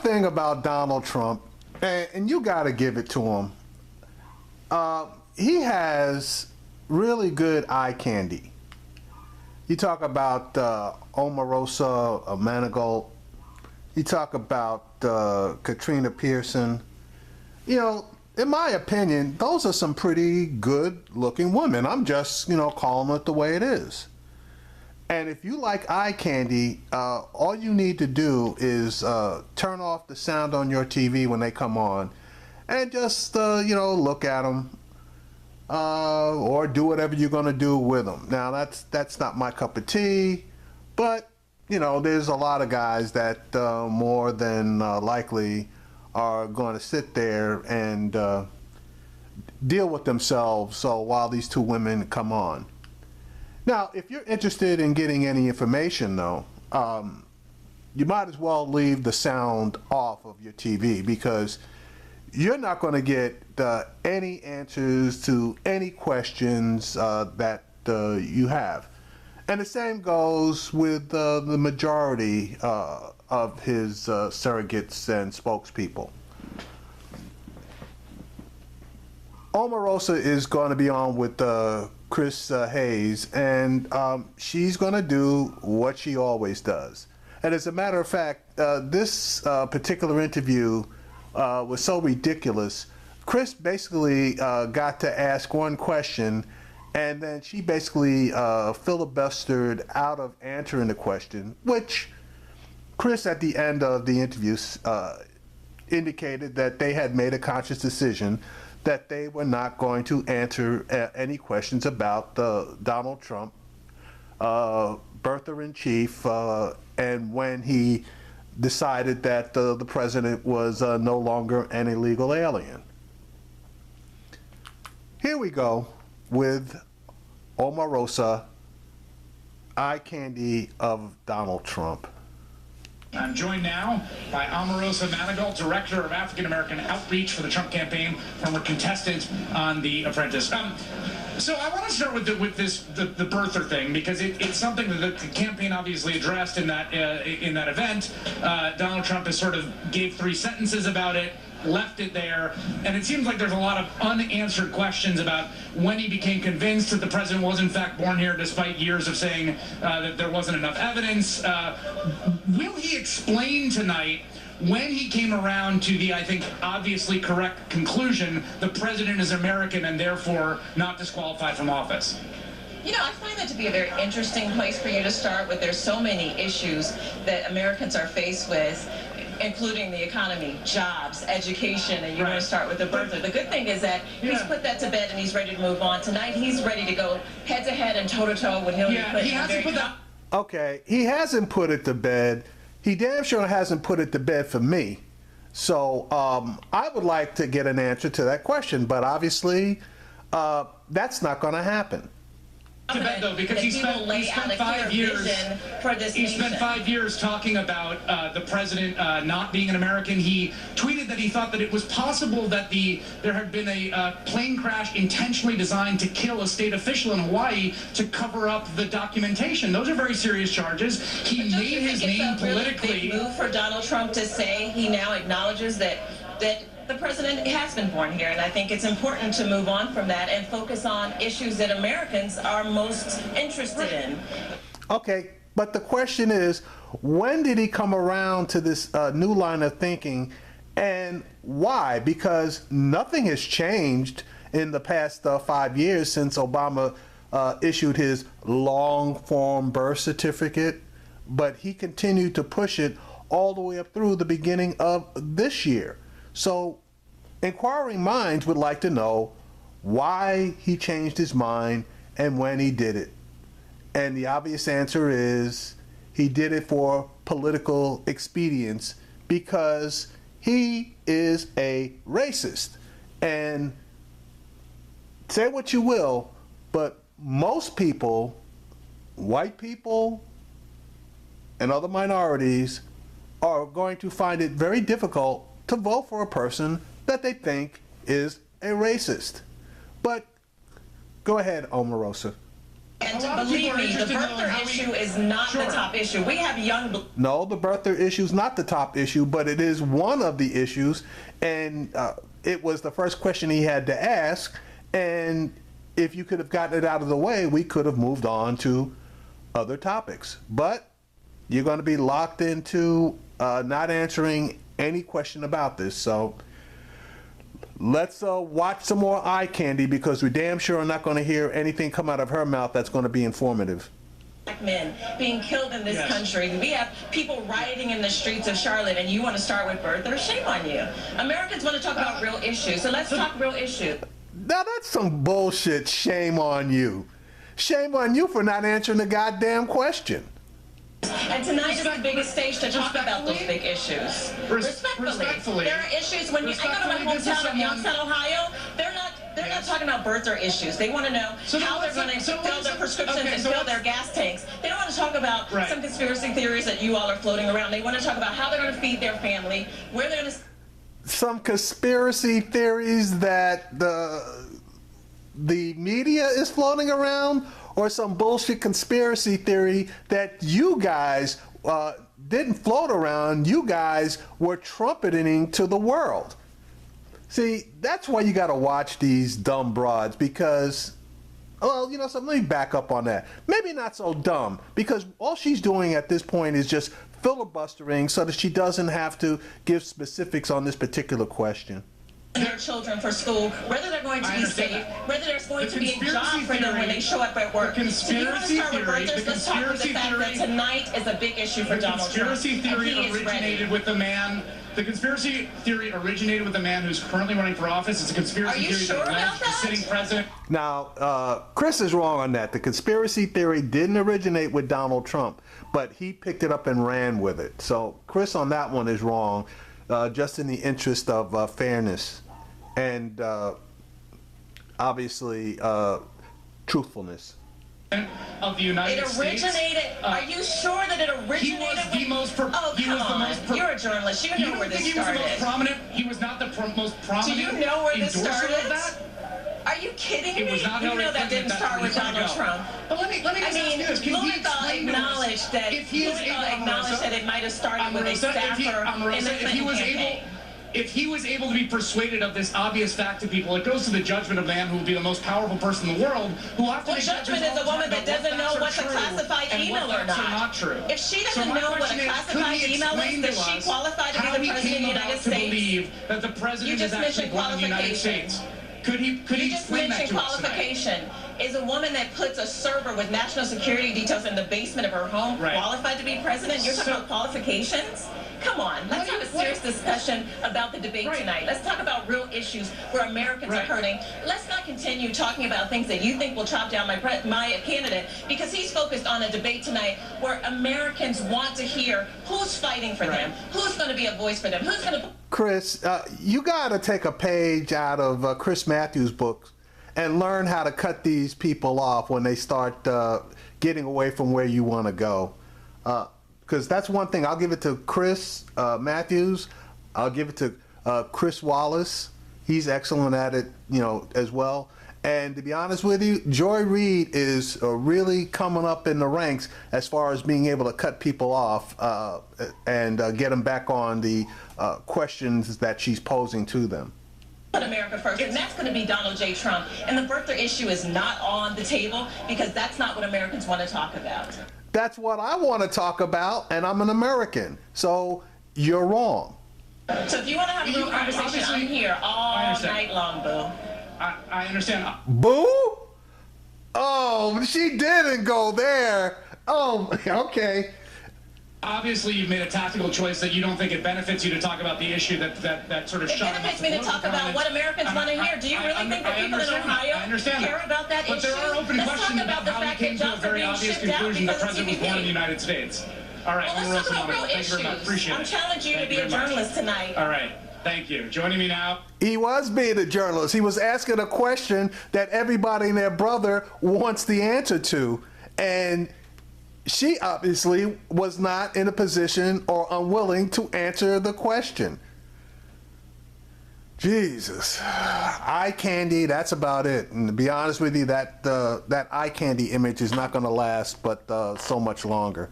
thing about Donald Trump, and you got to give it to him, he has really good eye candy. You talk about Omarosa, Manigault. You talk about Katrina Pearson. You know, in my opinion, those are some pretty good-looking women. I'm just, calling it the way it is. And if you like eye candy, all you need to do is turn off the sound on your TV when they come on, and just look at them, or do whatever you're going to do with them. Now that's not my cup of tea, but there's a lot of guys that more than likely are going to sit there and deal with themselves. So while these two women come on. Now, if you're interested in getting any information, though, you might as well leave the sound off of your TV, because you're not going to get any answers to any questions that you have. And the same goes with the majority of his surrogates and spokespeople. Omarosa is going to be on with Chris Hayes, and she's going to do what she always does. And as a matter of fact, this particular interview was so ridiculous. Chris basically got to ask one question, and then she basically filibustered out of answering the question, which Chris at the end of the interview indicated that they had made a conscious decision that they were not going to answer any questions about Donald Trump, birther-in-chief, and when he decided that the president was no longer an illegal alien. Here we go with Omarosa, eye candy of Donald Trump. I'm joined now by Omarosa Manigault, Director of African American Outreach for the Trump campaign, former contestant on The Apprentice. So I want to start with the birther thing, because it's something that the campaign obviously addressed in that event. Donald Trump has sort of gave 3 sentences about it, left it there, and it seems like there's a lot of unanswered questions about when he became convinced that the president was in fact born here, despite years of saying that there wasn't enough evidence. Will he explain tonight when he came around to the, I think, obviously correct conclusion, the president is American and therefore not disqualified from office? I find that to be a very interesting place for you to start with. There's so many issues that Americans are faced with, including the economy, jobs, education, and you want to start with the birther. The good thing is that he's put that to bed and he's ready to move on. Tonight he's ready to go head-to-head and toe-to-toe with Hillary Clinton. He hasn't put that. Okay, he hasn't put it to bed. He damn sure hasn't put it to bed for me. So I would like to get an answer to that question, but obviously that's not going to happen. Though, because he spent 5 years. He spent 5 years talking about the president not being an American. He tweeted that he thought that it was possible that there had been a plane crash intentionally designed to kill a state official in Hawaii to cover up the documentation. Those are very serious charges. He made his name politically. Really big move for Donald Trump to say he now acknowledges that the president has been born here, and I think it's important to move on from that and focus on issues that Americans are most interested in. Okay, but the question is, when did he come around to this new line of thinking, and why? Because nothing has changed in the past 5 years since Obama issued his long-form birth certificate, but he continued to push it all the way up through the beginning of this year. So inquiring minds would like to know why he changed his mind and when he did it. And the obvious answer is he did it for political expedience, because he is a racist. And say what you will, but most people, white people and other minorities, are going to find it very difficult to vote for a person that they think is a racist. But go ahead, Omarosa. And A lot of people believe are me, the interested in knowing birther how we- issue is not the Sure. top issue. We have young. No, the birther issue is not the top issue, but it is one of the issues, and it was the first question he had to ask. And if you could have gotten it out of the way, we could have moved on to other topics. But you're going to be locked into not answering any question about this. So let's watch some more eye candy, because we damn sure are not going to hear anything come out of her mouth that's going to be informative. Black men being killed in this Yes. country. We have people rioting in the streets of Charlotte, and you want to start with birther? Shame on you. Americans want to talk about real issues, so let's talk real issues. Now that's some bullshit. Shame on you. Shame on you for not answering the goddamn question. And tonight is the biggest stage to talk about those big issues. Respectfully. There are issues when I go to my Respectfully, this is hometown of someone- Youngstown, Ohio. They're not talking about birther issues. They want to know how they're going to fill their prescriptions and fill their gas tanks. They don't want to talk about Right. some conspiracy theories that you all are floating around. They want to talk about how they're going to feed their family, where they're going to. Some conspiracy theories that the media is floating around, or some bullshit conspiracy theory that you guys didn't float around, you guys were trumpeting to the world. See, that's why you got to watch these dumb broads, because, well, you know something, let me back up on that. Maybe not so dumb, because all she's doing at this point is just filibustering so that she doesn't have to give specifics on this particular question. Their children for school, whether they're going to I be understand safe, that. whether there's going The to be a conspiracy job for them when theory- they show up at work. the So you want to conspiracy start with theory- birthers? the Let's talk about the conspiracy fact that theory- tonight is a big issue for The Donald Trump. conspiracy And theory he is originated ready. with the man. The conspiracy theory originated with the man who's currently running for office. It's a conspiracy Are you theory sure that about alleged the that? sitting president. Now, Chris is wrong on that. The conspiracy theory didn't originate with Donald Trump, but he picked it up and ran with it. So Chris on that one is wrong, just in the interest of fairness and obviously truthfulness. Of the United It States. originated. Are you sure that it originated? He was the most. Oh, he come was the on. most. You're a journalist. You You know don't where think this he was the most started. prominent? He was not the most prominent. Do you know where this endorser started? of that? Are you kidding It me? was not You Hillary know that Clinton didn't at start that with point. Donald Trump. But let me I just ask mean, you this. Can he Louisville explain to us acknowledged that if he is Louisville able, acknowledged that it might have started with a staffer in the Clinton campaign. If he was able to be persuaded of this obvious fact to people, it goes to the judgment of man who will be the most powerful person in the world, who will have to Well, make judgment judgments is a all the woman time that about doesn't know facts what's a are true classified and email what or facts are not. not true. If she So doesn't my know what a question is, classified could he email explain is, to is she us qualified to how be the he president of came the about United to States? believe that the president You is just actually mentioned born in the United qualification. States? Could he You just explain that mentioned to us tonight? qualification. Is a woman that puts a server with national security details in the basement of her home Right. qualified to be president? You're talking So- about qualifications? Come on, let's have a serious discussion about the debate Right. tonight. Let's talk about real issues where Americans Right. are hurting. Let's not continue talking about things that you think will chop down my candidate, because he's focused on a debate tonight where Americans want to hear who's fighting for them, who's going to be a voice for them, who's going to... Chris, you got to take a page out of Chris Matthews' books and learn how to cut these people off when they start getting away from where you want to go. Because that's one thing. I'll give it to Chris Matthews. I'll give it to Chris Wallace. He's excellent at it, you know, as well. And to be honest with you, Joy Reid is really coming up in the ranks as far as being able to cut people off and get them back on the questions that she's posing to them. Put America first, and that's going to be Donald J. Trump. And the birther issue is not on the table because that's not what Americans want to talk about. That's what I want to talk about, and I'm an American. So you're wrong. So if you want to have a real conversation, obviously- I'm here all I understand. night long, boo. I understand. Boo? Oh, she didn't go there. Oh, okay. Obviously, you've made a tactical choice that you don't think it benefits you to talk about the issue that sort of It shot benefits me to talk about what Americans want to hear. Do you really think that people in Ohio care about that issue? But there are open Let's questions talk about the how he fact came that to a jobs are very being obvious shipped out conclusion that because of President was born in the TPP. United States. All right, Well, let's Omarosa talk about real Monica, thank you very much. issues. Appreciate I'm it. challenging you to Thank be you a very much. journalist tonight. All right, thank you. Joining me now. He was being a journalist. He was asking a question that everybody and their brother wants the answer to. And she obviously was not in a position or unwilling to answer the question. Jesus, eye candy. That's about it. And to be honest with you, that eye candy image is not going to last, but so much longer.